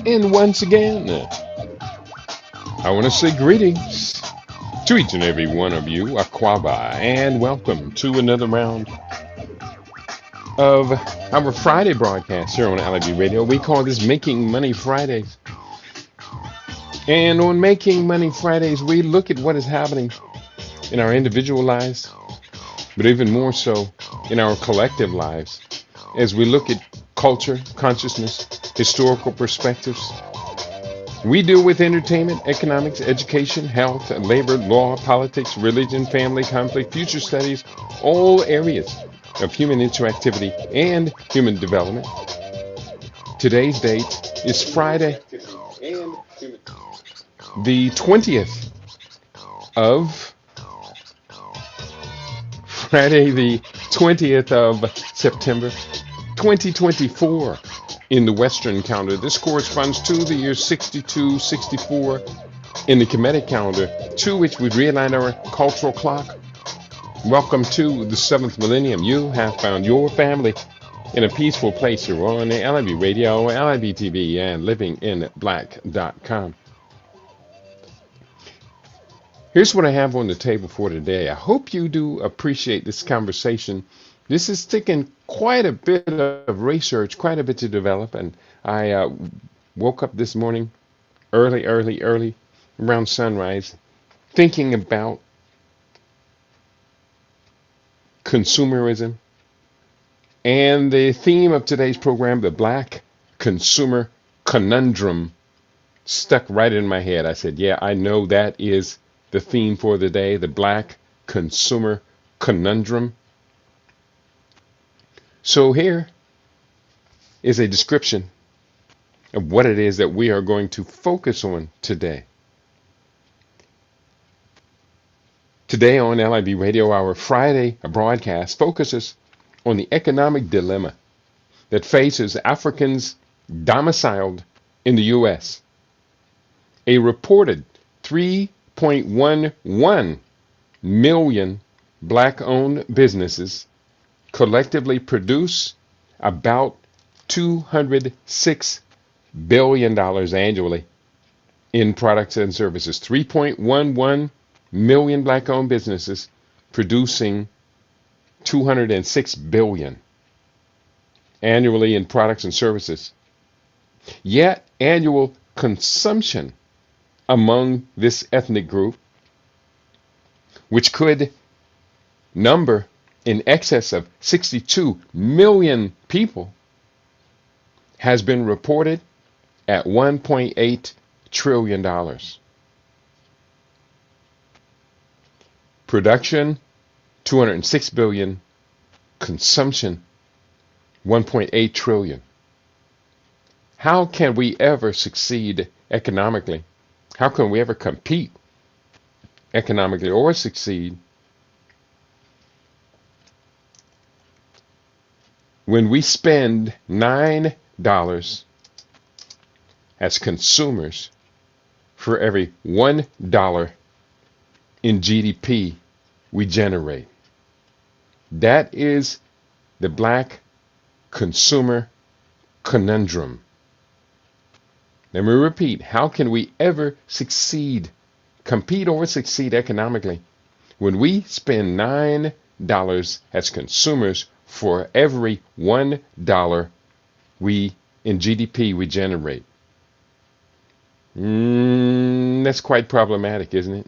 And once again, I want to say greetings to each and every one of you, Aquaba, and welcome to another round of our Friday broadcast here on LIB Radio. We call this Making Money Fridays. And on Making Money Fridays, we look at what is happening in our individual lives, but even more so in our collective lives, as we look at culture, consciousness, historical perspectives. We deal with entertainment, economics, education, health, labor, law, politics, religion, family, conflict, future studies, all areas of human interactivity and human development. Today's date is Friday, the 20th of Friday, the 20th of September, 2024 in the Western calendar. This corresponds to the year 6264 in the Kemetic calendar, to which we've realigned our cultural clock. Welcome to the 7th millennium. You have found your family in a peaceful place here on the LIB Radio, LIB TV, and livinginblack.com. Here's what I have on the table for today. I hope you do appreciate this conversation. This is taking quite a bit of research, quite a bit to develop, and I woke up this morning early, around sunrise, thinking about consumerism and the theme of today's program, the Black Consumer Conundrum, stuck right in my head. I said, yeah, I know that is the theme for the day, the Black Consumer Conundrum. So here is a description of what it is that we are going to focus on today. Today on LIB Radio, our Friday broadcast focuses on the economic dilemma that faces Africans domiciled in the U.S. A reported 3.11 million black-owned businesses collectively produce about $206 billion annually in products and services. 3.11 million black-owned businesses producing $206 billion annually in products and services. Yet annual consumption among this ethnic group, which could number in excess of 62 million people, has been reported at $1.8 trillion. Production, 206 billion. Consumption, 1.8 trillion. How can we ever succeed economically? How can we ever compete economically or succeed when we spend $9 as consumers for every $1 in GDP we generate? That is the Black Consumer Conundrum. Let me repeat, how can we ever succeed, compete or succeed economically when we spend $9 as consumers for every $1 in GDP we generate? That's quite problematic, isn't it?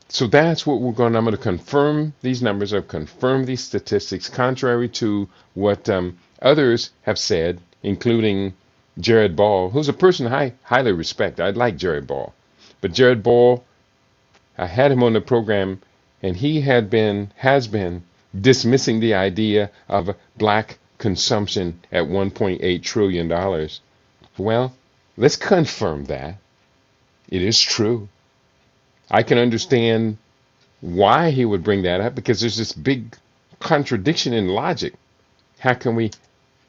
So that's what I'm going to confirm these numbers, or confirm these statistics, contrary to what others have said, including Jared Ball, who's a person I highly respect. I like Jared Ball. But Jared Ball, I had him on the program, and he has been dismissing the idea of black consumption at $1.8 trillion. Well, let's confirm that. It is true. I can understand why he would bring that up, because there's this big contradiction in logic. How can we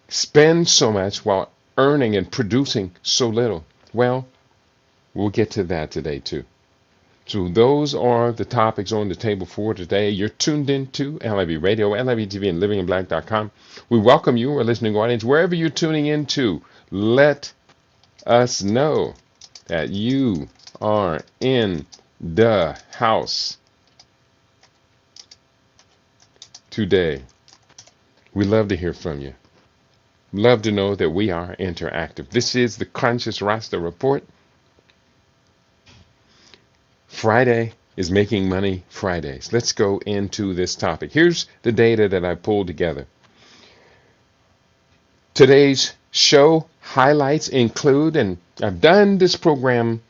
spend so much while earning and producing so little? Well, we'll get to that today too. So those are the topics on the table for today. You're tuned in to LIB Radio, LIB TV, and livinginblack.com. We welcome you, our listening audience, wherever you're tuning in to. Let us know that you are in the house today. We love to hear from you. Love to know that we are interactive. This is the Conscious Rasta Report. Friday is Making Money Fridays. Let's go into this topic. Here's the data that I pulled together. Today's show highlights include, and I've done this program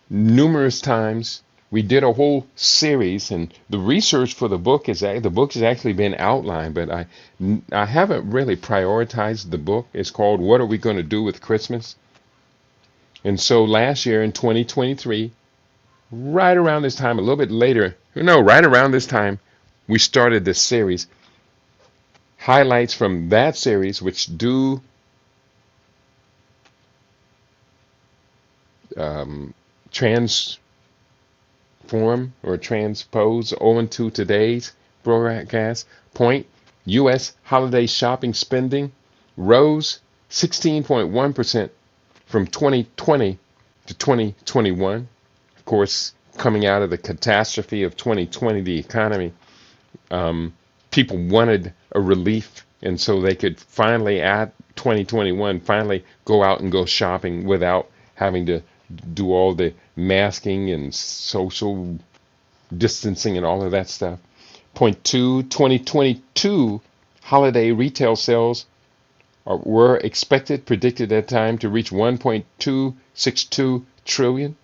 numerous times. We did a whole series, and the research for the book has actually been outlined, but I haven't really prioritized the book. It's called "What Are We Going to Do with Christmas?" And so last year in 2023, right around this time, a little bit later, right around this time, we started this series. Highlights from that series, which do transform or transpose onto today's broadcast point. U.S. holiday shopping spending rose 16.1% from 2020 to 2021. Of course, coming out of the catastrophe of 2020, the economy, people wanted a relief, and so they could finally, at 2021, finally go out and go shopping without having to do all the masking and social distancing and all of that stuff. Point two, 2022 holiday retail sales were predicted at the time to reach 1.262 trillion.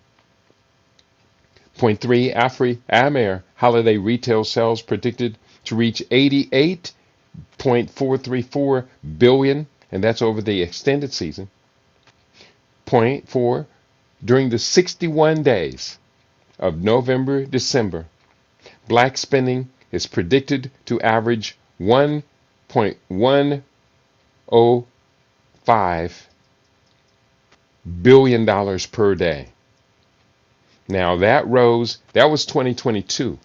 Point three, Amer holiday retail sales predicted to reach 88.434 billion, and that's over the extended season. Point four, during the 61 days of November-December, black spending is predicted to average $1.105 billion per day. Now that was 2022.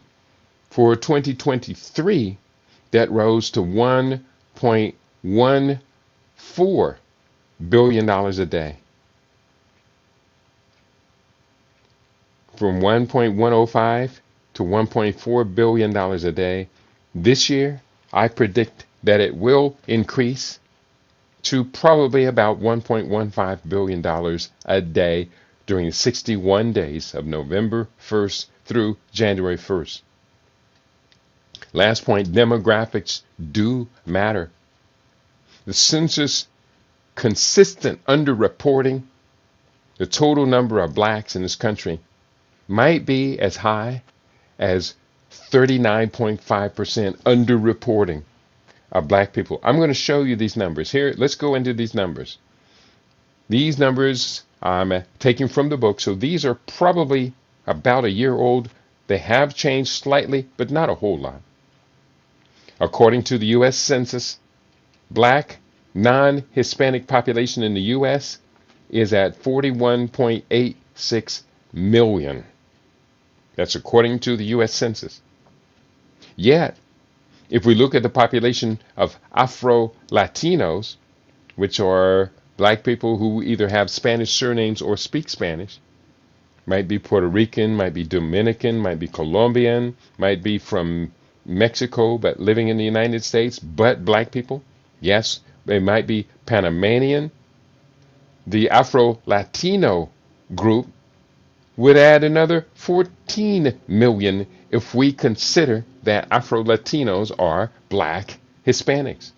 For 2023, that rose to $1.14 billion a day. From 1.105 to $1.4 billion a day. This year, I predict that it will increase to probably about $1.15 billion a day during the 61 days of November 1st through January 1st. Last point, demographics do matter. The census consistent underreporting the total number of blacks in this country might be as high as 39.5% underreporting of black people. I'm going to show you these numbers. Here, let's go into these numbers. These numbers I'm taking from the book, so these are probably about a year old. They have changed slightly, but not a whole lot. According to the U.S. Census, black non-Hispanic population in the U.S. is at 41.86 million. That's according to the U.S. Census. Yet, if we look at the population of Afro-Latinos, which are black people who either have Spanish surnames or speak Spanish, might be Puerto Rican, might be Dominican, might be Colombian, might be from Mexico but living in the United States, but black people. Yes, they might be Panamanian. The Afro-Latino group would add another 14 million if we consider that Afro-Latinos are black Hispanics.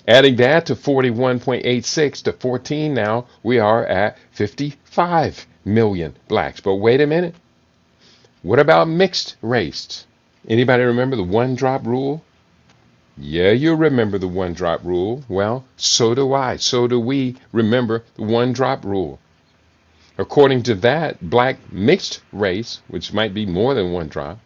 Adding that to 41.86 to 14, now we are at 55 million blacks. But wait a minute. What about mixed race? Anybody remember the one-drop rule? Yeah, you remember the one-drop rule. Well, so do I. So do we remember the one-drop rule. According to that, black mixed race, which might be more than one drop,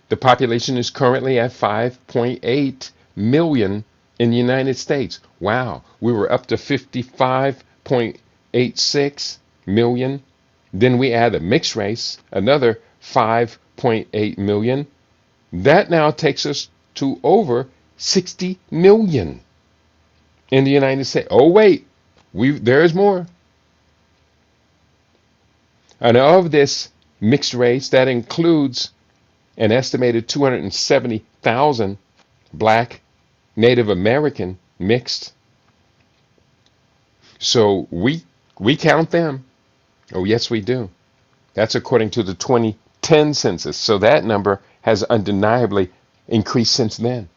the population is currently at 5.8 million in the United States. Wow, we were up to 55.86 million. Then we add a mixed race, another 5.8 million. That now takes us to over 60 million in the United States. Oh, wait, There's more. And of this mixed race, that includes an estimated 270,000 black Native American mixed. So we count them. Oh, yes, we do. That's according to the 2010 census. So that number has undeniably increased since then.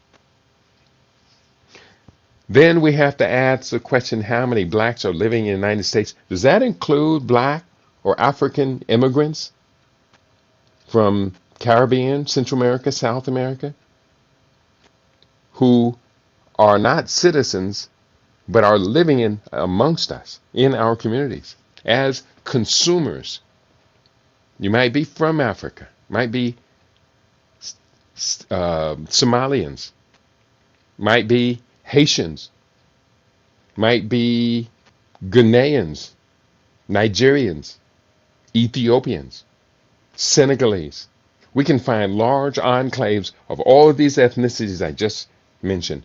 Then we have to ask the question, how many blacks are living in the United States? Does that include black or African immigrants from Caribbean, Central America, South America, who are not citizens but are living in amongst us in our communities as consumers? You might be from Africa, might be Somalians, might be Haitians, might be Ghanaians, Nigerians, Ethiopians, Senegalese. We can find large enclaves of all of these ethnicities I just mentioned.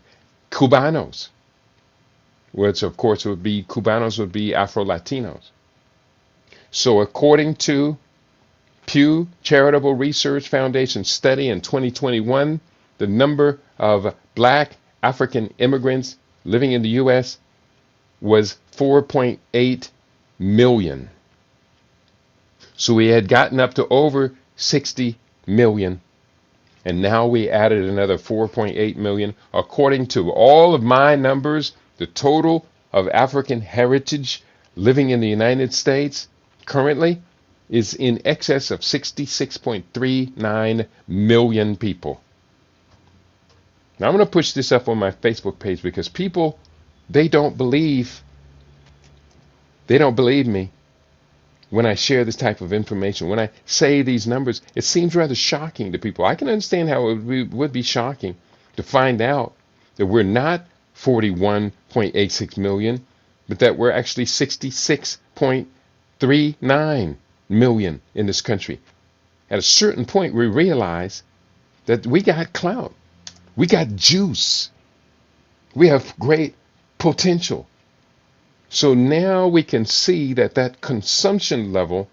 Cubanos, which of course would be Afro-Latinos. So according to Pew Charitable Research Foundation study in 2021, the number of black African immigrants living in the U.S. was 4.8 million. So we had gotten up to over 60 million. And now we added another 4.8 million. According to all of my numbers, the total of African heritage living in the United States currently is in excess of 66.39 million people. Now I'm going to push this up on my Facebook page because people, they don't believe me when I share this type of information. When I say these numbers, it seems rather shocking to people. I can understand how it would be shocking to find out that we're not 41.86 million, but that we're actually 66.39 million in this country. At a certain point, we realize that we got clout. We got juice. We have great potential. So now we can see that consumption level,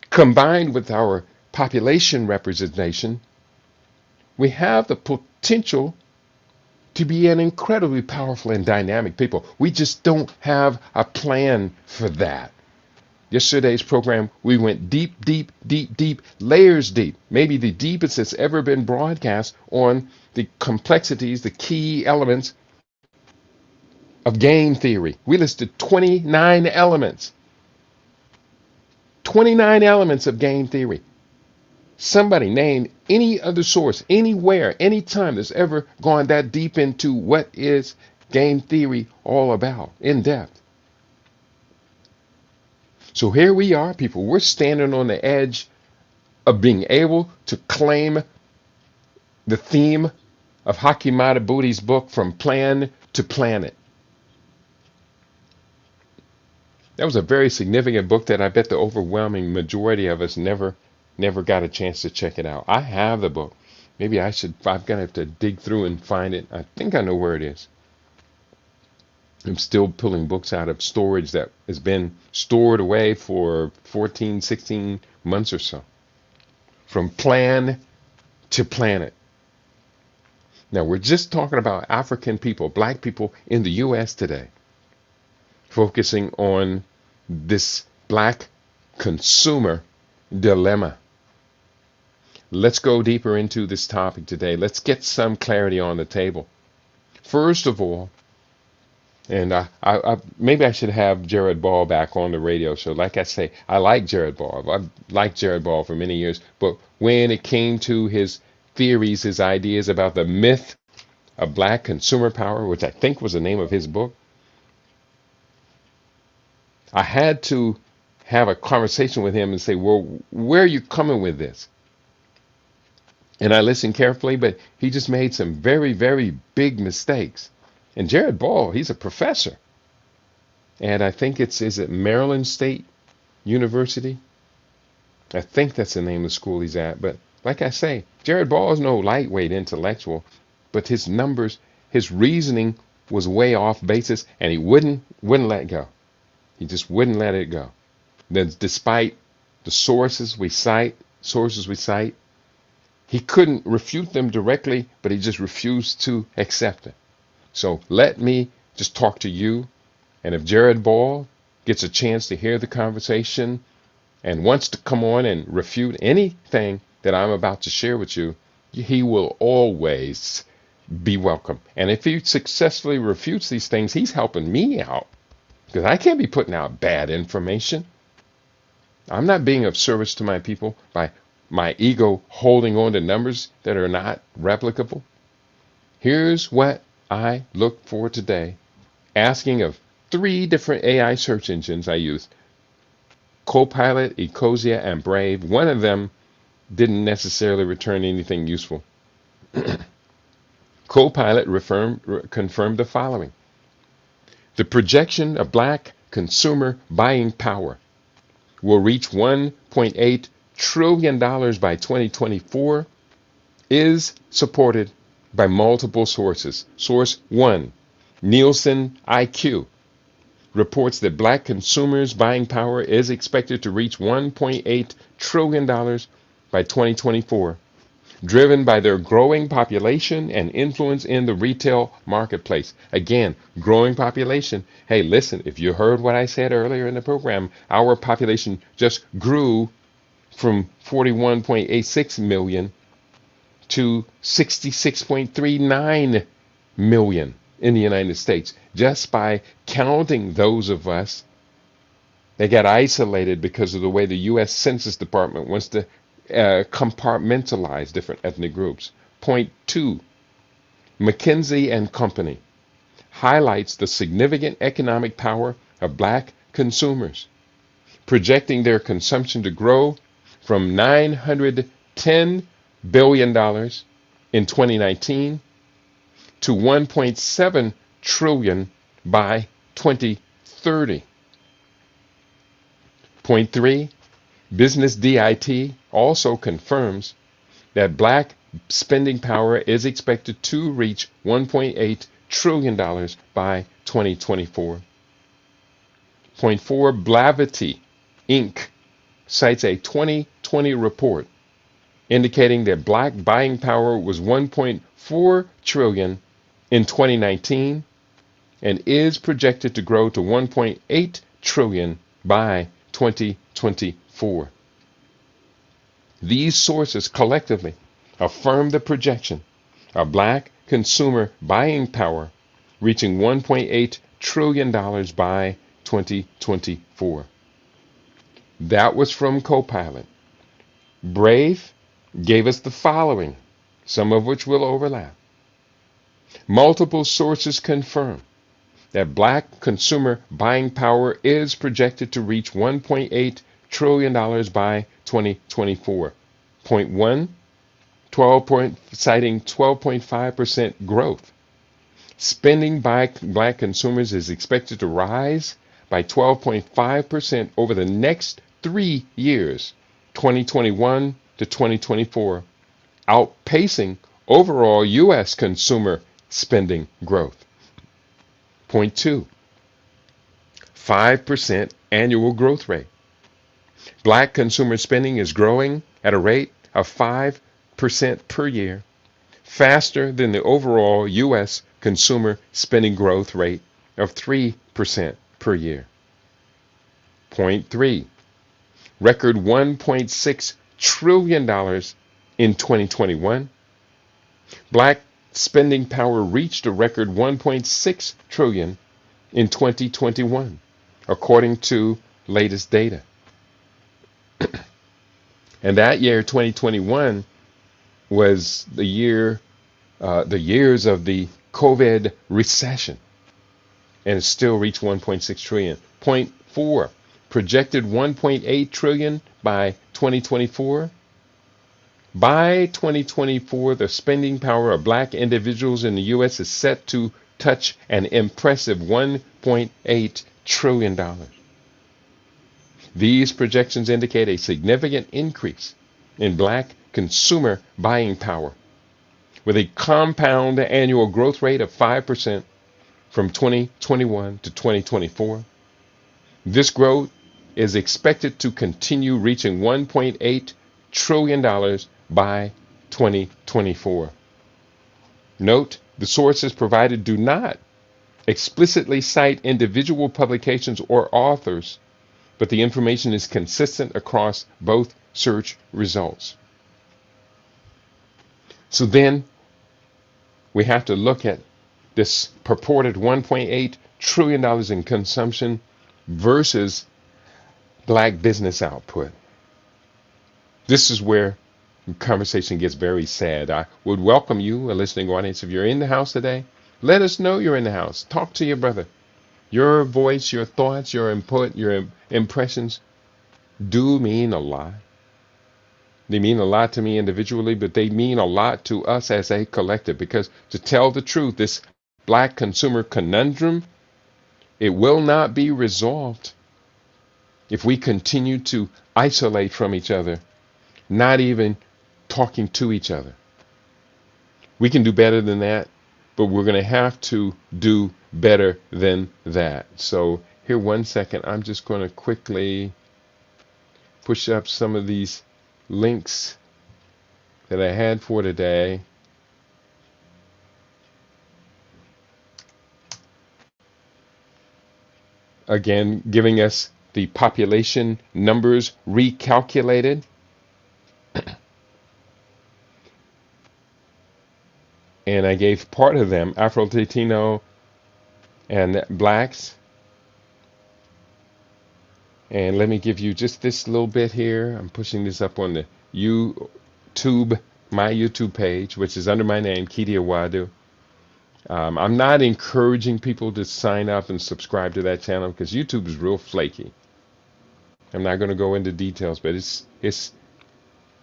combined with our population representation, we have the potential to be an incredibly powerful and dynamic people. We just don't have a plan for that. Yesterday's program, we went deep, layers deep, maybe the deepest that's ever been broadcast on the complexities, the key elements of game theory. We listed 29 elements. 29 elements of game theory. Somebody name any other source, anywhere, anytime that's ever gone that deep into what is game theory all about, in depth. So here we are, people. We're standing on the edge of being able to claim the theme of Haki Madhubuddhi's book, From Plan to Planet. That was a very significant book that I bet the overwhelming majority of us never got a chance to check it out. I have the book. Maybe I'm gonna have to dig through and find it. I think I know where it is. I'm still pulling books out of storage that has been stored away for 14, 16 months or so. From Plan to Planet. Now, we're just talking about African people, black people in the U.S. today, focusing on this black consumer dilemma. Let's go deeper into this topic today. Let's get some clarity on the table. First of all, and maybe I should have Jared Ball back on the radio show. Like I say, I like Jared Ball. I've liked Jared Ball for many years. But when it came to his theories, his ideas about the myth of black consumer power, which I think was the name of his book, I had to have a conversation with him and say, well, where are you coming with this? And I listened carefully, but he just made some very, very big mistakes. And Jared Ball, he's a professor. And I think is it Maryland State University? I think that's the name of the school he's at. But like I say, Jared Ball is no lightweight intellectual, but his numbers, his reasoning was way off basis, and he wouldn't let it go. He just wouldn't let it go. Then, despite the sources we cite, he couldn't refute them directly, but he just refused to accept it. So let me just talk to you, and if Jared Ball gets a chance to hear the conversation and wants to come on and refute anything that I'm about to share with you, he will always be welcome. And if he successfully refutes these things, he's helping me out, because I can't be putting out bad information. I'm not being of service to my people by my ego holding on to numbers that are not replicable. Here's what I look for today, asking of 3 different AI search engines I use: Copilot, Ecosia, and Brave. One of them didn't necessarily return anything useful. Copilot confirmed the following: the projection of black consumer buying power will reach $1.8 trillion by 2024 is supported by multiple sources. Source 1, Nielsen IQ, reports that black consumers' buying power is expected to reach $1.8 trillion by 2024, driven by their growing population and influence in the retail marketplace. Again, growing population. Hey, listen, if you heard what I said earlier in the program, our population just grew from 41.86 million to 66.39 million in the United States, just by counting those of us that got isolated because of the way the U.S. Census Department wants to compartmentalize different ethnic groups. Point 2, McKinsey and Company highlights the significant economic power of black consumers, projecting their consumption to grow from $910 billion in 2019 to $1.7 trillion by 2030. Point 3, Business DIT also confirms that black spending power is expected to reach $1.8 trillion by 2024. Point 4, Blavity Inc. cites a 2020 report indicating that black buying power was $1.4 trillion in 2019 and is projected to grow to $1.8 trillion by 2024. These sources collectively affirm the projection of black consumer buying power reaching $1.8 trillion by 2024. That was from Copilot. Brave gave us the following, some of which will overlap. Multiple sources confirm that black consumer buying power is projected to reach $1.8 trillion by 2024. Point 1, citing 12.5% growth. Spending by black consumers is expected to rise by 12.5% over the next 3 years, 2021 to 2024, outpacing overall U.S. consumer spending growth. Point 2, 5% annual growth rate. Black consumer spending is growing at a rate of 5% per year, faster than the overall U.S. consumer spending growth rate of 3% per year. Point 3, record $1.6 trillion in 2021. Black spending power reached a record $1.6 trillion in 2021, according to latest data. And that year, 2021, was the years of the COVID recession, and it still reached 1.6 trillion. Point 4, projected 1.8 trillion by 2024. By 2024, the spending power of black individuals in the U.S. is set to touch an impressive $1.8 trillion. These projections indicate a significant increase in black consumer buying power, with a compound annual growth rate of 5% from 2021 to 2024. This growth is expected to continue, reaching $1.8 trillion by 2024. Note, the sources provided do not explicitly cite individual publications or authors, but the information is consistent across both search results. So then we have to look at this purported $1.8 trillion in consumption versus black business output. This is where the conversation gets very sad. I would welcome you, a listening audience, if you're in the house today, let us know you're in the house. Talk to your brother. Your voice, your thoughts, your input, your impressions do mean a lot. They mean a lot to me individually, but they mean a lot to us as a collective, because to tell the truth, this black consumer conundrum, it will not be resolved if we continue to isolate from each other, not even talking to each other. We can do better than that, but we're going to have to do better than that. So here, 1 second, I'm just going to quickly push up some of these links that I had for today. Again, giving us the population numbers recalculated. And I gave part of them, Afro-Latino and blacks. And let me give you just this little bit here. I'm pushing this up on the YouTube, my YouTube page, which is under my name, Kidi Awadu. I'm not encouraging people to sign up and subscribe to that channel because YouTube is real flaky. I'm not going to go into details, but it's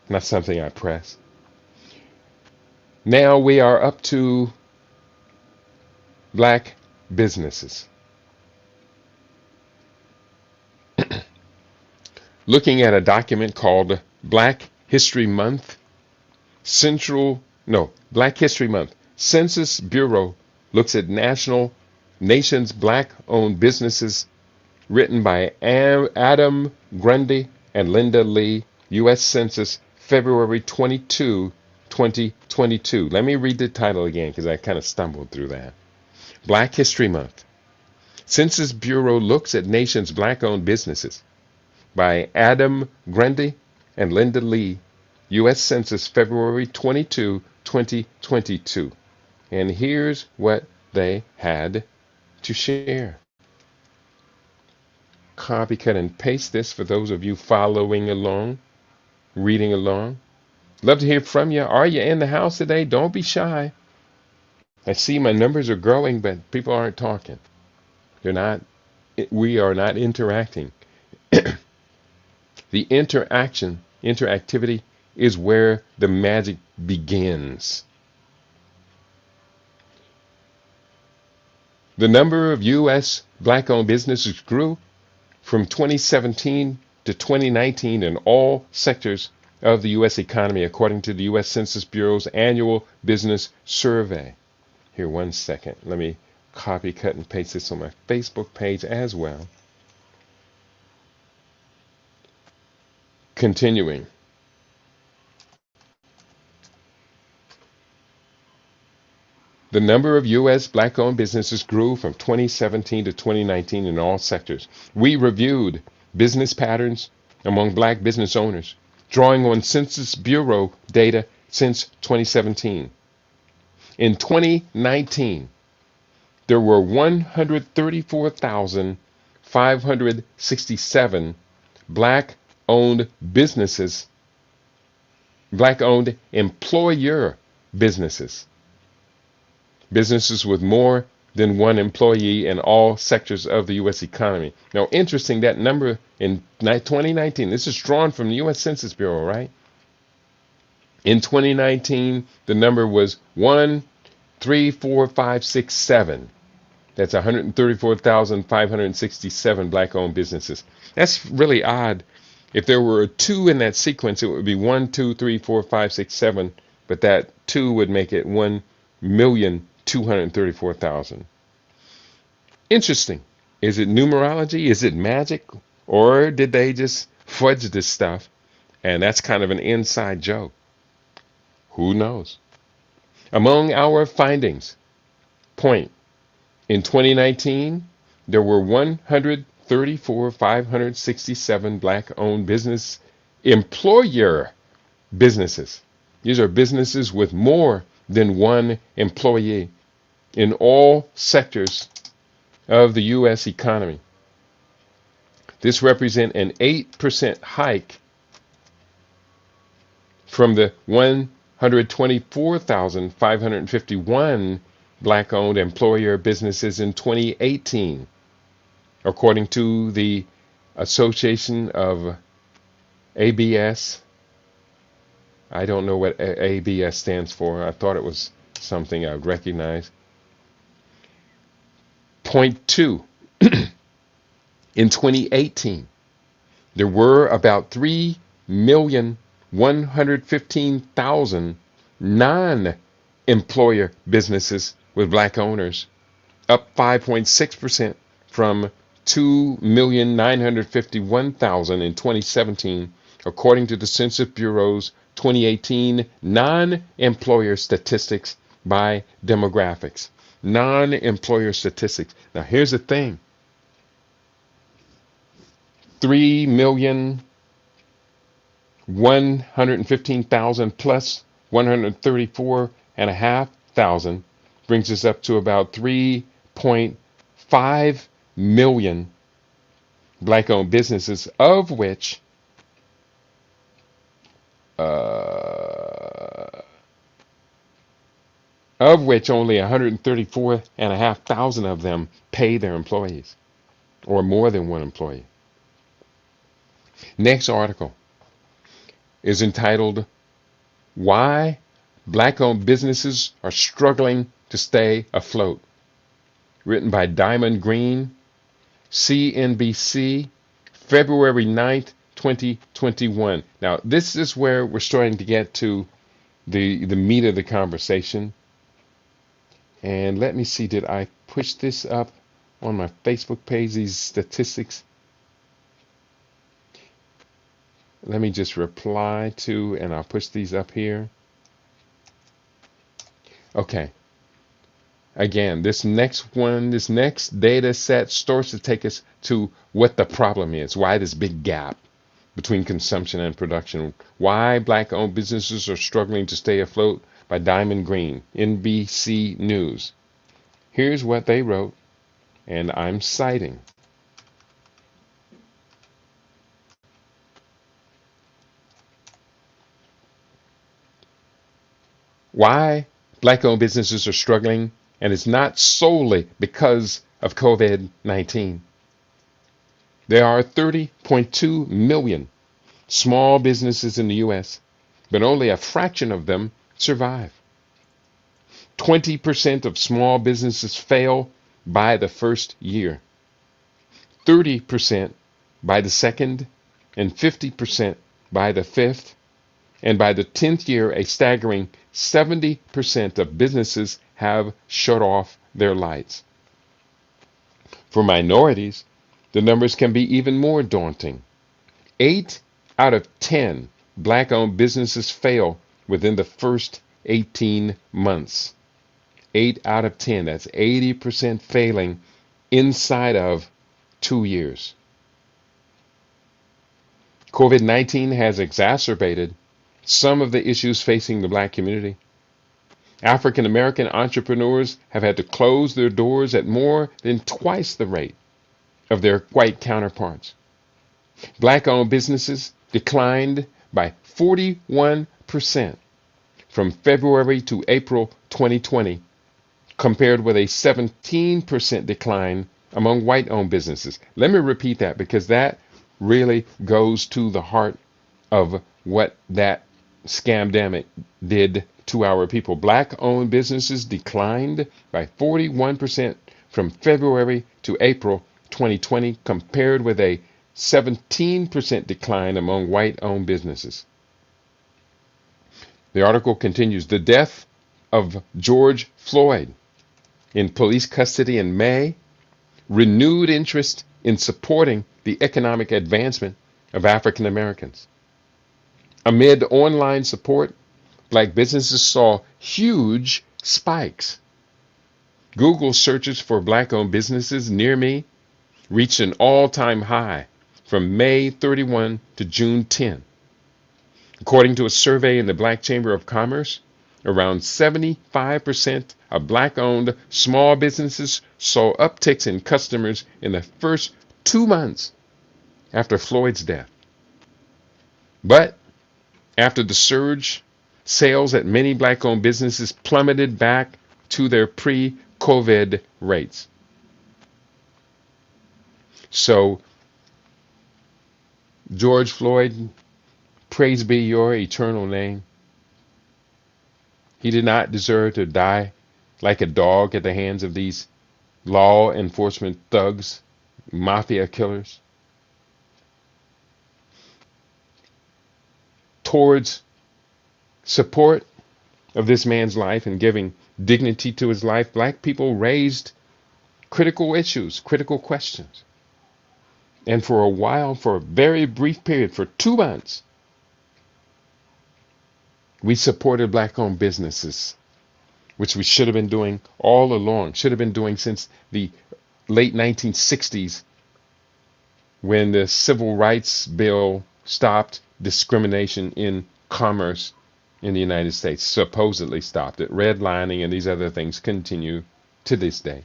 not something I press. Now we are up to black businesses. Looking at a document called Black History Month, Black History Month. Census Bureau looks at nation's black-owned businesses, written by Adam Grundy and Linda Lee, U.S. Census, February 22, 2022. Let me read the title again because I kind of stumbled through that. Black History Month. Census Bureau looks at nation's black-owned businesses, by Adam Grundy and Linda Lee, U.S. Census, February 22, 2022. And here's what they had to share. Copy, cut, and paste this for those of you following along, reading along. Love to hear from you. Are you in the house today? Don't be shy. I see my numbers are growing, but people aren't talking. We are not interacting. The interactivity is where the magic begins. The number of U.S. black-owned businesses grew from 2017 to 2019 in all sectors of the U.S. economy, according to the U.S. Census Bureau's annual business survey. Here, 1 second. Let me copy, cut, and paste this on my Facebook page as well. Continuing. The number of U.S. black-owned businesses grew from 2017 to 2019 in all sectors. We reviewed business patterns among black business owners, drawing on Census Bureau data since 2017. In 2019, there were 134,567 black-owned businesses, black-owned employer businesses. Businesses with more than one employee in all sectors of the U.S. economy. Now, interesting, that number in 2019, this is drawn from the U.S. Census Bureau, right? In 2019, the number was 134,567. That's 134,567 black-owned businesses. That's really odd. If there were a 2 in that sequence, it would be 1, 2, 3, 4, 5, 6, 7. but that 2 would make it 1,234,000. Interesting. Is it numerology? Is it magic? Or did they just fudge this stuff? And that's kind of an inside joke. Who knows? Among our findings, point, in 2019, there were 134,567 black-owned business employer businesses. These are businesses with more than one employee in all sectors of the U.S. economy. This represents an 8% hike from the 124,551 black-owned employer businesses in 2018, according to the Association of ABS. I don't know what ABS stands for. I thought it was something I would recognize. Point 2. In 2018, there were about 3,115,000 non-employer businesses with black owners, up 5.6% from 2,951,000 in 2017, according to the Census Bureau's 2018 non-employer statistics by demographics. Non-employer statistics. Now, here's the thing. 3,115,000 plus 134,500 brings us up to about 3.5 million black-owned businesses, of which only 134,500 of them pay their employees, or more than one employee. Next article is entitled, Why Black-Owned Businesses Are Struggling to Stay Afloat, written by Diamond Green, CNBC, February 9th, 2021. Now, this is where we're starting to get to the meat of the conversation. And let me see, did I push this up on my Facebook page, these statistics? Let me just reply to, and I'll push these up here. Okay. Again, this next data set starts to take us to what the problem is, why this big gap between consumption and production, why black-owned businesses are struggling to stay afloat, by Diamond Green, NBC News. Here's what they wrote, and I'm citing. Why black-owned businesses are struggling, and it's not solely because of COVID-19. There are 30.2 million small businesses in the U.S., but only a fraction of them survive. 20% of small businesses fail by the first year, 30% by the second, and 50% by the fifth, and by the 10th year, a staggering 70% of businesses have shut off their lights. For minorities, the numbers can be even more daunting. 8 out of 10 black-owned businesses fail within the first 18 months. 8 out of 10, that's 80% failing inside of 2 years. COVID-19 has exacerbated some of the issues facing the black community. African American entrepreneurs have had to close their doors at more than twice the rate of their white counterparts. Black-owned businesses declined by 41% from February to April 2020, compared with a 17% decline among white-owned businesses. Let me repeat that, because that really goes to the heart of what that scamdemic did to our people. Black-owned businesses declined by 41% from February to April 2020, compared with a 17% decline among white-owned businesses. The article continues, the death of George Floyd in police custody in May renewed interest in supporting the economic advancement of African Americans. Amid online support, black businesses saw huge spikes. Google searches for black-owned businesses near me reached an all-time high from May 31 to June 10. According to a survey in the Black Chamber of Commerce, around 75% of black-owned small businesses saw upticks in customers in the first 2 months after Floyd's death. But after the surge, sales at many black-owned businesses plummeted back to their pre-COVID rates. So, George Floyd, praise be your eternal name. He did not deserve to die like a dog at the hands of these law enforcement thugs, mafia killers. Towards support of this man's life and giving dignity to his life, black people raised critical issues, critical questions. And for a while, for a very brief period, for 2 months, we supported black-owned businesses, which we should have been doing all along, should have been doing since the late 1960s, when the Civil Rights Bill stopped discrimination in commerce in the United States, supposedly stopped it. Redlining and these other things continue to this day.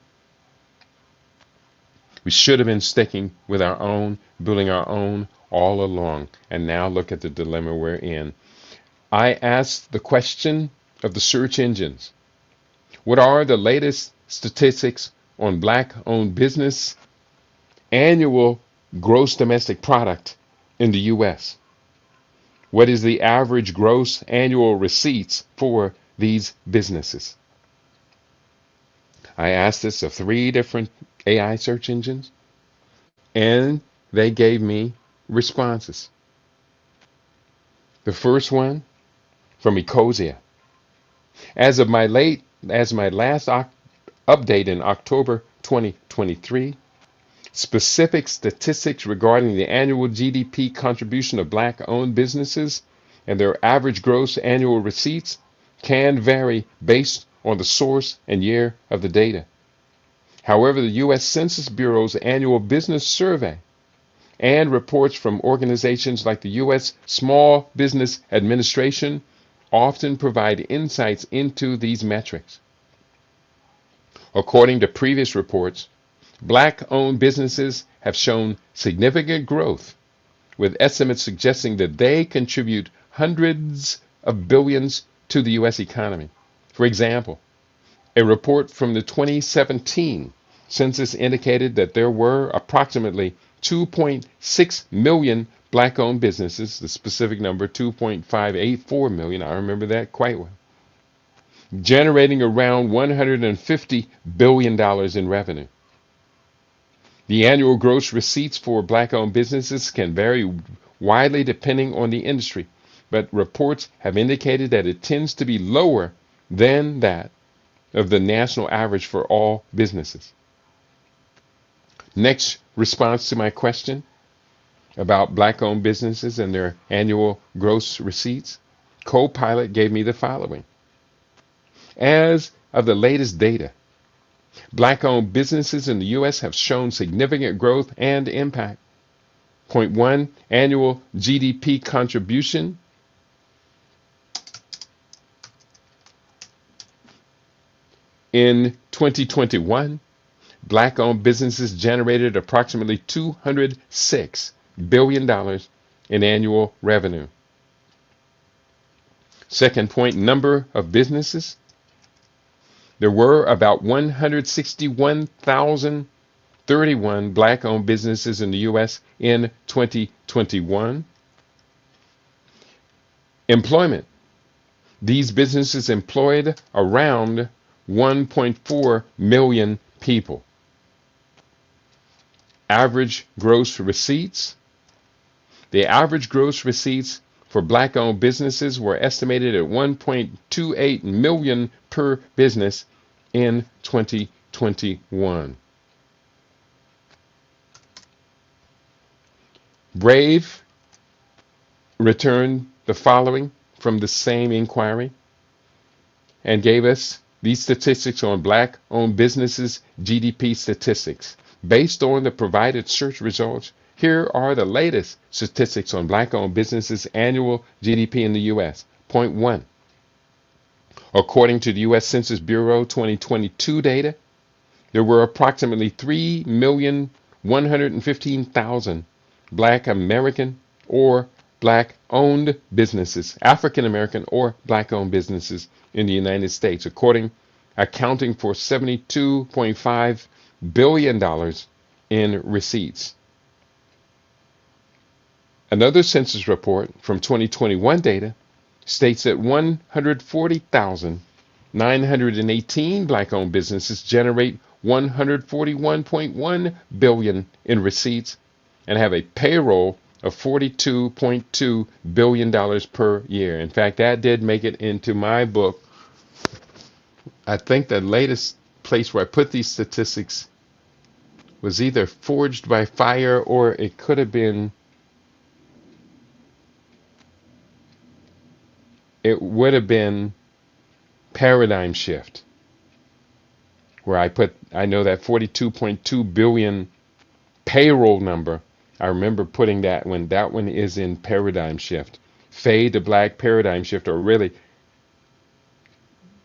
We should have been sticking with our own, building our own all along. And now look at the dilemma we're in. I asked the question of the search engines. What are the latest statistics on black-owned business annual gross domestic product in the U.S.? What is the average gross annual receipts for these businesses? I asked this of 3 different AI search engines, and they gave me responses. The first one from Ecosia. As my last update in October 2023, specific statistics regarding the annual GDP contribution of black-owned businesses and their average gross annual receipts can vary based on the source and year of the data. However, the U.S. Census Bureau's annual business survey and reports from organizations like the U.S. Small Business Administration often provide insights into these metrics. According to previous reports, black-owned businesses have shown significant growth, with estimates suggesting that they contribute hundreds of billions to the U.S. economy. For example, a report from the 2017 census indicated that there were approximately 2.6 million black-owned businesses, the specific number 2.584 million, I remember that quite well, generating around $150 billion in revenue. The annual gross receipts for black-owned businesses can vary widely depending on the industry, but reports have indicated that it tends to be lower than that of the national average for all businesses. Next response to my question about black-owned businesses and their annual gross receipts, Copilot gave me the following. As of the latest data, black-owned businesses in the U.S. have shown significant growth and impact. Point 1, annual GDP contribution. In 2021, black-owned businesses generated approximately $206 billion in annual revenue. Second point, number of businesses. There were about 161,031 black-owned businesses in the U.S. in 2021. Employment. These businesses employed around 1.4 million people. Average gross receipts. The average gross receipts for black-owned businesses were estimated at 1.28 million per business in 2021. Brave returned the following from the same inquiry and gave us these statistics on black-owned businesses GDP statistics. Based on the provided search results, here are the latest statistics on black-owned businesses annual GDP in the U.S. Point 1. According to the U.S. Census Bureau 2022 data, there were approximately 3,115,000 Black American or Black-owned businesses, African American or Black-owned businesses in the United States, accounting for $72.5 billion in receipts. Another census report from 2021 data states that 140,918 Black-owned businesses generate $141.1 billion in receipts and have a payroll of $42.2 billion per year. In fact, that did make it into my book. I think the latest place where I put these statistics was either Forged by Fire or it could have been, it would have been Paradigm Shift, where I know that 42.2 billion payroll number. I remember putting that one. That one is in Paradigm Shift. Fade to Black, Paradigm Shift, or really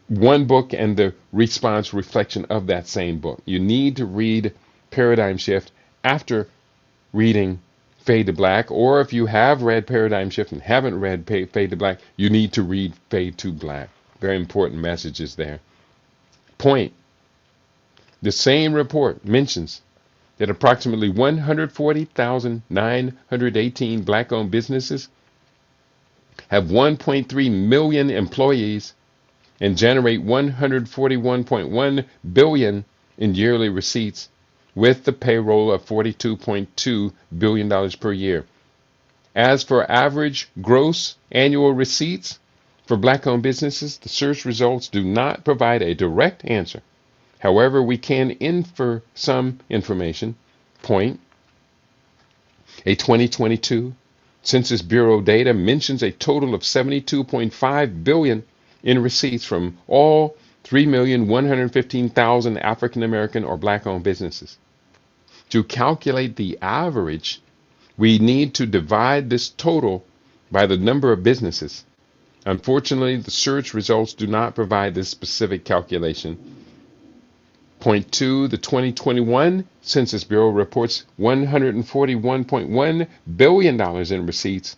one book and the response reflection of that same book. You need to read Paradigm Shift after reading Fade to Black, or if you have read Paradigm Shift and haven't read Fade to Black, you need to read Fade to Black. Very important messages there. Point. The same report mentions that approximately 140,918 Black-owned businesses have 1.3 million employees and generate $141.1 billion in yearly receipts, with the payroll of $42.2 billion per year. As for average gross annual receipts for Black-owned businesses, the search results do not provide a direct answer. However, we can infer some information. Point. A 2022 Census Bureau data mentions a total of $72.5 billion in receipts from all 3,115,000 African American or Black-owned businesses. To calculate the average, we need to divide this total by the number of businesses. Unfortunately, the search results do not provide this specific calculation. Point 2, the 2021 Census Bureau reports $141.1 billion in receipts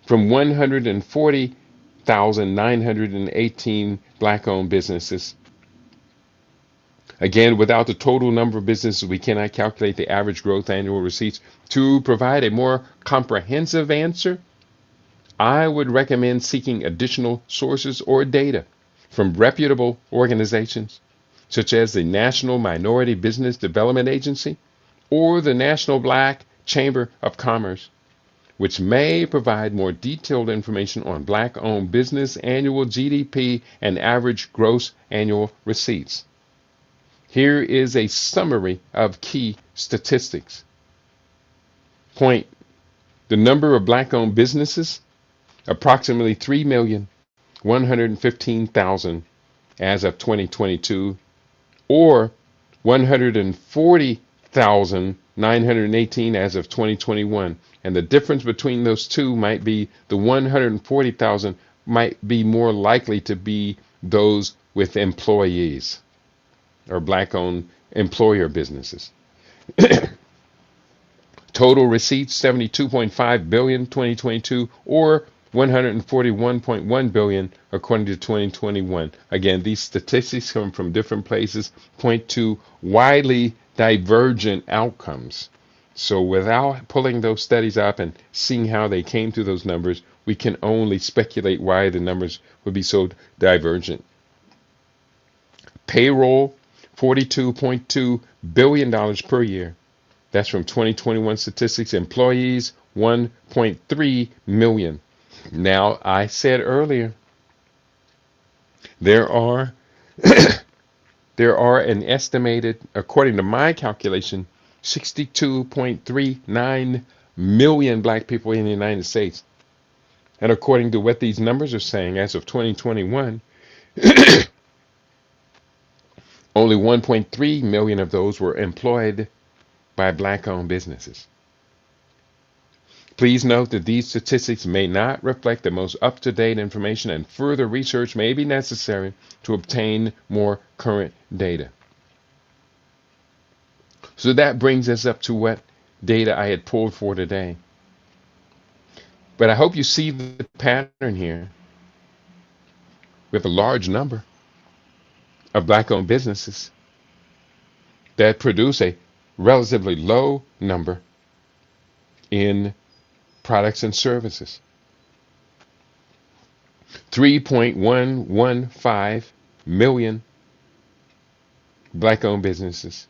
from 140,918 Black-owned businesses. Again, without the total number of businesses, we cannot calculate the average growth annual receipts. To provide a more comprehensive answer, I would recommend seeking additional sources or data from reputable organizations, such as the National Minority Business Development Agency or the National Black Chamber of Commerce, which may provide more detailed information on Black-owned business annual GDP and average gross annual receipts. Here is a summary of key statistics. Point. The number of Black-owned businesses, approximately 3,115,000 as of 2022, or 140,918 as of 2021. And the difference between those two might be the 140,000 might be more likely to be those with employees or Black-owned employer businesses. Total receipts, $72.5 billion 2022, or $141.1 billion according to 2021. Again, these statistics come from different places, point to widely divergent outcomes. So without pulling those studies up and seeing how they came to those numbers, we can only speculate why the numbers would be so divergent. Payroll, $42.2 billion per year. That's from 2021 statistics. Employees, 1.3 million. Now, I said earlier, there are there are an estimated, according to my calculation, 62.39 million black people in the United States. And according to what these numbers are saying, as of 2021, only 1.3 million of those were employed by black-owned businesses. Please note that these statistics may not reflect the most up-to-date information, and further research may be necessary to obtain more current data. So that brings us up to what data I had pulled for today. But I hope you see the pattern here. We have a large number of black-owned businesses that produce a relatively low number in products and services. 3.115 million black-owned businesses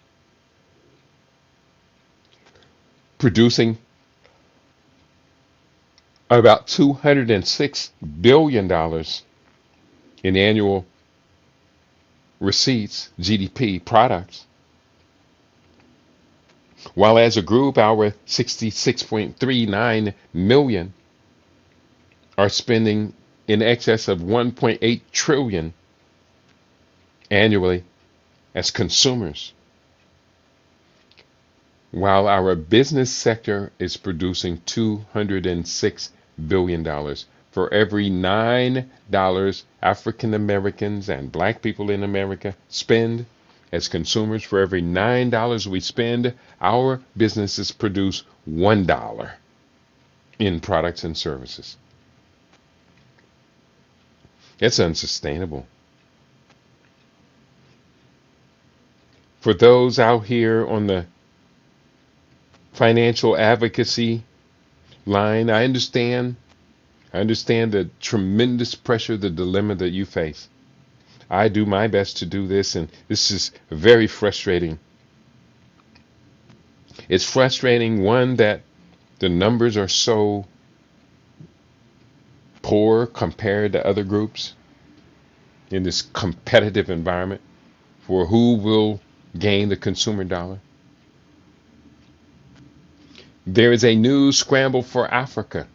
producing about $206 billion in annual receipts, GDP, products. While as a group, our 66.39 million are spending in excess of 1.8 trillion annually as consumers. While our business sector is producing $206 billion. For every $9 African Americans and black people in America spend as consumers, for every $9 we spend, our businesses produce $1 in products and services. It's unsustainable. For those out here on the financial advocacy line, I understand the tremendous pressure, the dilemma that you face. I do my best to do this, and this is very frustrating. It's frustrating, one, that the numbers are so poor compared to other groups in this competitive environment for who will gain the consumer dollar. There is a new scramble for Africa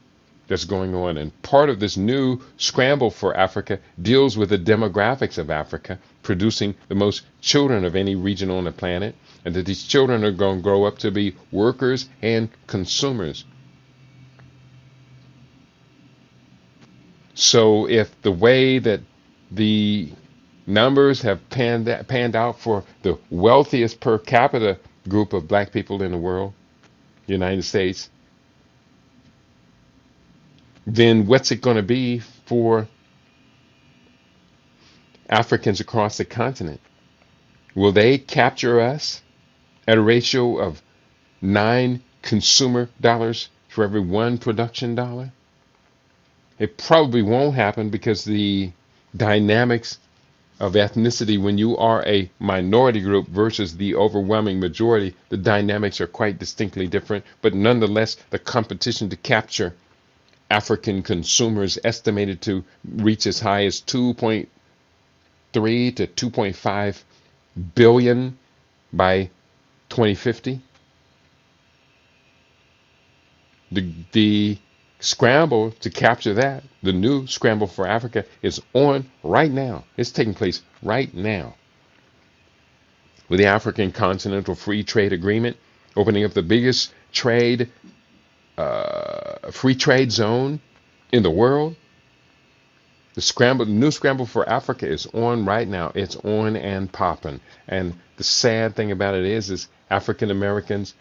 that's going on, and part of this new scramble for Africa deals with the demographics of Africa, producing the most children of any region on the planet, and that these children are going to grow up to be workers and consumers. So if the way that the numbers have panned out for the wealthiest per capita group of black people in the world, United States, then what's it going to be for Africans across the continent? Will they capture us at a ratio of 9 consumer dollars for every 1 production dollar? It probably won't happen, because the dynamics of ethnicity, when you are a minority group versus the overwhelming majority, the dynamics are quite distinctly different. But nonetheless, the competition to capture African consumers estimated to reach as high as 2.3 to 2.5 billion by 2050. The scramble to capture that, the new scramble for Africa, is on right now. It's taking place right now. With the African Continental Free Trade Agreement opening up the biggest free trade zone in the world, the new scramble for Africa is on right now. It's on and popping. And the sad thing about it is African Americans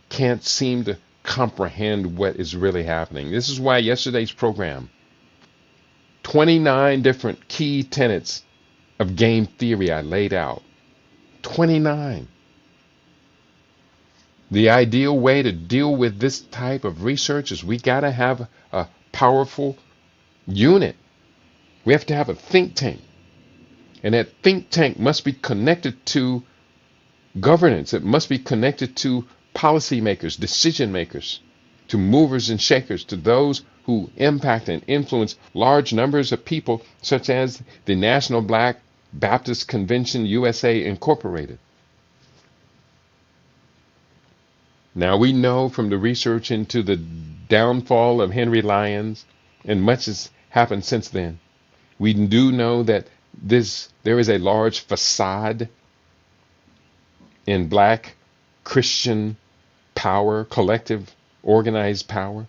can't seem to comprehend what is really happening. This is why yesterday's program, 29 different key tenets of game theory I laid out. 29. The ideal way to deal with this type of research is we got to have a powerful unit. We have to have a think tank. And that think tank must be connected to governance. It must be connected to policymakers, decision makers, to movers and shakers, to those who impact and influence large numbers of people, such as the National Black Baptist Convention USA Incorporated. Now we know from the research into the downfall of Henry Lyons, and much has happened since then. We do know that there is a large facade in black Christian power, collective organized power.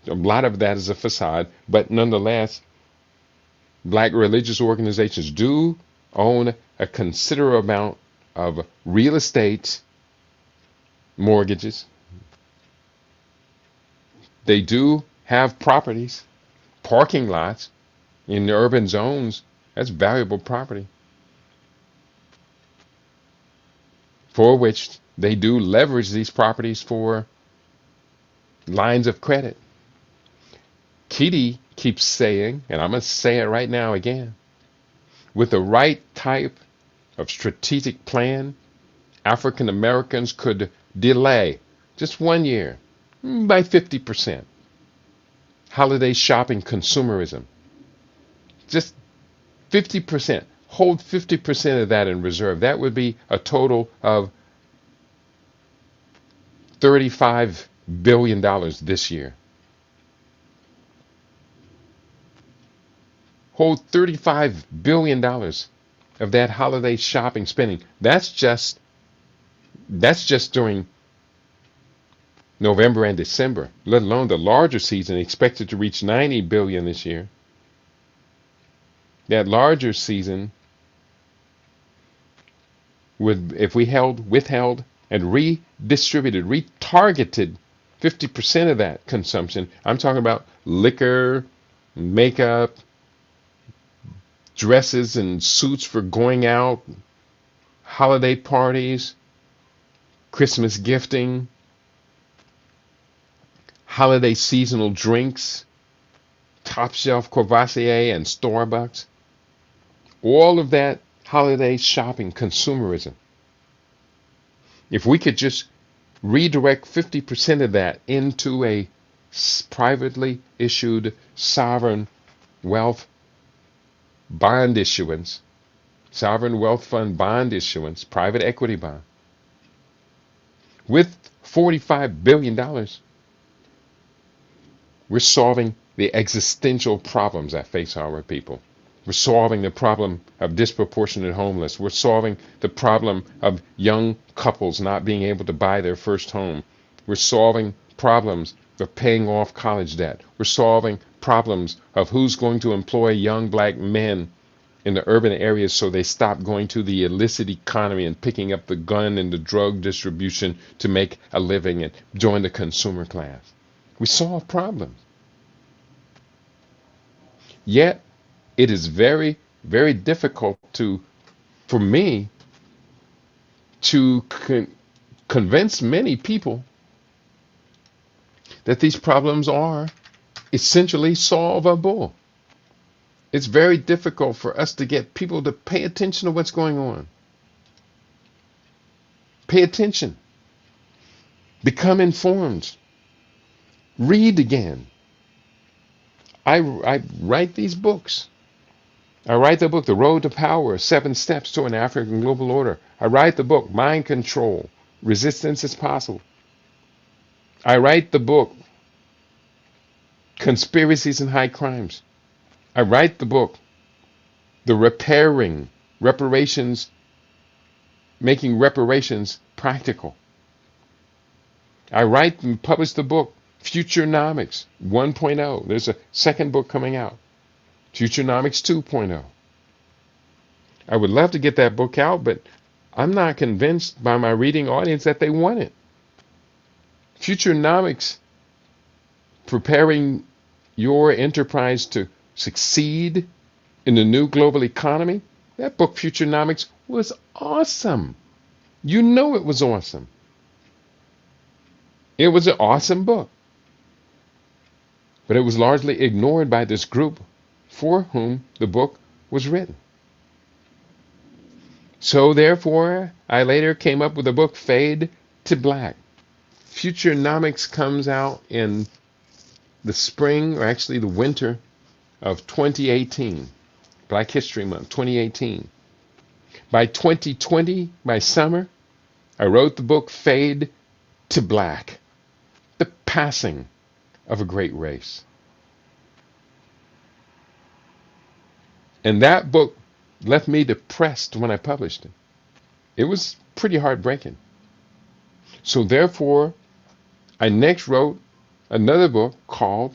A lot of that is a facade, but nonetheless, black religious organizations do own a considerable amount of real estate, mortgages. They do have properties, parking lots in the urban zones. That's valuable property for which they do leverage these properties for lines of credit. Kitty keeps saying, and I'm going to say it right now again, with the right type of strategic plan, African Americans could delay just 1 year by 50%. Holiday shopping consumerism. Just 50%. Hold 50% of that in reserve. That would be a total of $35 billion this year. Hold $35 billion of that holiday shopping spending. That's just during November and December, let alone the larger season expected to reach $90 billion this year. That larger season would, if we withheld and redistributed, retargeted 50% of that consumption. I'm talking about liquor, makeup, dresses and suits for going out, holiday parties, Christmas gifting, holiday seasonal drinks, top shelf Courvoisier and Starbucks. All of that holiday shopping consumerism. If we could just redirect 50% of that into a privately issued sovereign wealth bond issuance, sovereign wealth fund bond issuance, private equity bond, with $45 billion, we're solving the existential problems that face our people. We're solving the problem of disproportionate homeless. We're solving the problem of young couples not being able to buy their first home. We're solving problems of paying off college debt. We're solving problems of who's going to employ young black men in the urban areas so they stop going to the illicit economy and picking up the gun and the drug distribution to make a living and join the consumer class. We solve problems. Yet, it is very, very difficult for me to convince many people that these problems are essentially solvable. It's very difficult for us to get people to pay attention to what's going on. Pay attention. Become informed. Read again. I write these books. I write the book, The Road to Power, 7 Steps to an African Global Order. I write the book, Mind Control, Resistance is Possible. I write the book, Conspiracies and High Crimes. I write the book, Reparations, Making Reparations Practical. I write and publish the book, Futurenomics 1.0. There's a second book coming out, Futurenomics 2.0. I would love to get that book out, but I'm not convinced by my reading audience that they want it. Futurenomics, preparing your enterprise to succeed in the new global economy. That book, Futurenomics, was awesome. You know it was awesome. It was an awesome book. But it was largely ignored by this group for whom the book was written. So therefore, I later came up with the book Fade to Black. Futurenomics comes out in the spring, or actually the winter of 2018, Black History Month 2018. By 2020, by summer, I wrote the book Fade to Black, the passing of a great race. And that book left me depressed when I published it. It was pretty heartbreaking. So therefore, I next wrote another book called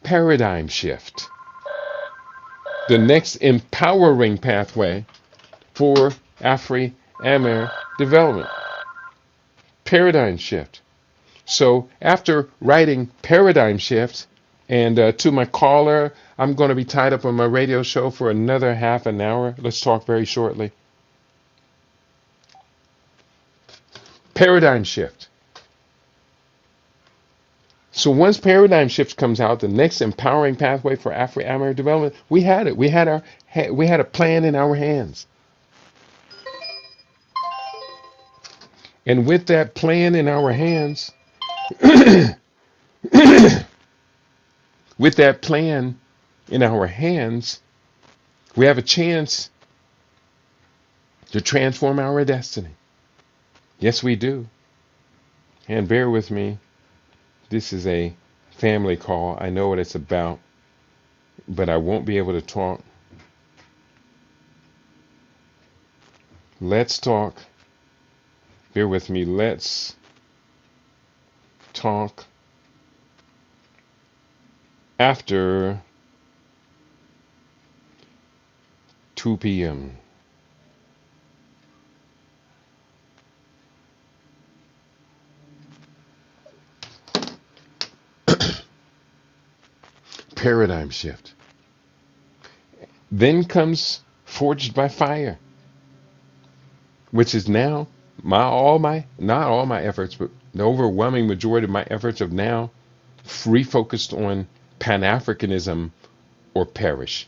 Paradigm Shift, the next empowering pathway for Afri-Amer development. Paradigm Shift. So after writing Paradigm Shift, and to my caller, I'm going to be tied up on my radio show for another half an hour. Let's talk very shortly. Paradigm Shift. So once Paradigm Shift comes out, the next empowering pathway for Afri-Amer development, we had it. We had a plan in our hands. And with that plan in our hands, with that plan in our hands, we have a chance to transform our destiny. Yes, we do. And bear with me. This is a family call. I know what it's about, but I won't be able to talk. Let's talk. Bear with me. Let's talk after 2 p.m. Paradigm Shift. Then comes Forged by Fire, which is now not all my efforts, but the overwhelming majority of my efforts have now refocused on Pan-Africanism or perish.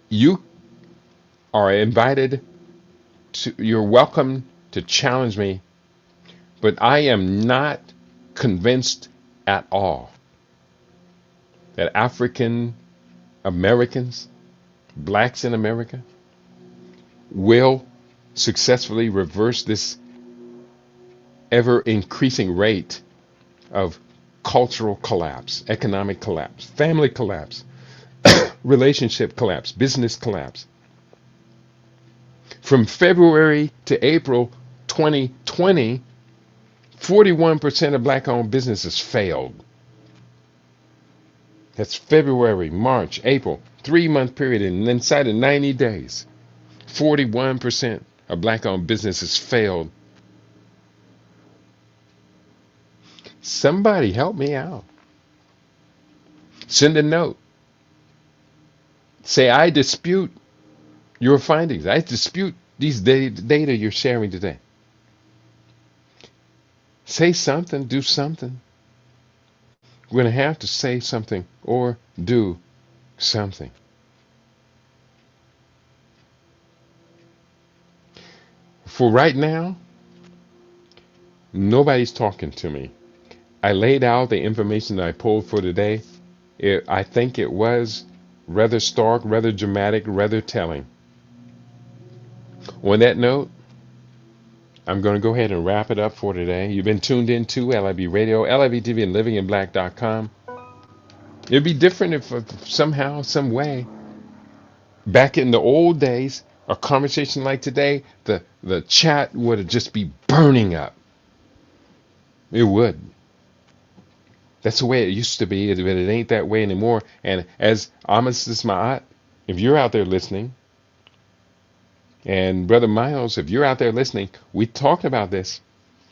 You are you're welcome to challenge me, but I am not convinced at all that African Americans, blacks in America, will successfully reverse this ever increasing rate of cultural collapse, economic collapse, family collapse, relationship collapse, business collapse. From February to April 2020, 41% of black-owned businesses failed. That's February, March, April, 3-month period, and inside of 90 days, 41% of black-owned businesses failed. Somebody help me out. Send a note. Say, I dispute your findings. I dispute these data you're sharing today. Say something, do something. We're going to have to say something or do something. For right now, nobody's talking to me. I laid out the information that I pulled for today. I think it was rather stark, rather dramatic, rather telling. On that note, I'm going to go ahead and wrap it up for today. You've been tuned in to LIB Radio, LIB TV, and livinginblack.com. It'd be different if somehow, some way, back in the old days, a conversation like today, the chat would just be burning up. It would. That's the way it used to be, but it ain't that way anymore. And as Amos Ismaat, if you're out there listening, and Brother Miles, if you're out there listening, we talked about this.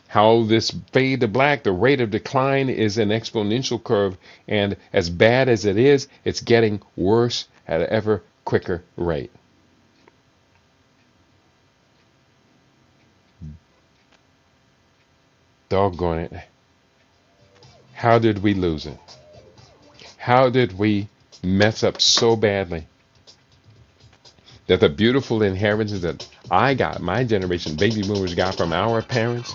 How this fade to black, the rate of decline is an exponential curve. And as bad as it is, it's getting worse at an ever quicker rate. Doggone it. How did we lose it? How did we mess up so badly? that the beautiful inheritance that I got, my generation, baby boomers got from our parents,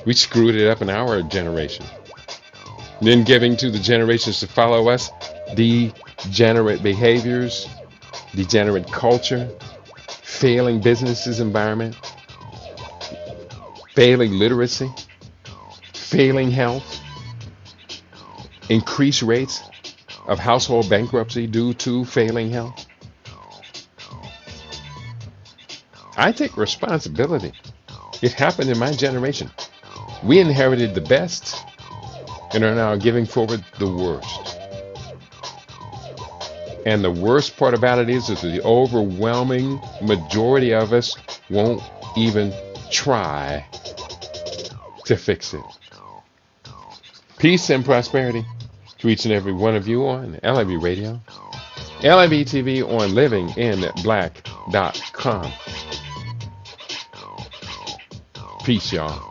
we screwed it up in our generation. Then giving to the generations to follow us degenerate behaviors, degenerate culture, failing businesses environment, failing literacy, failing health, increased rates of household bankruptcy due to failing health. I take responsibility. It happened in my generation. We inherited the best and are now giving forward the worst. And the worst part about it is that the overwhelming majority of us won't even try to fix it. Peace and prosperity to each and every one of you on LIB Radio, LIB TV on livinginblack.com. Peace, y'all.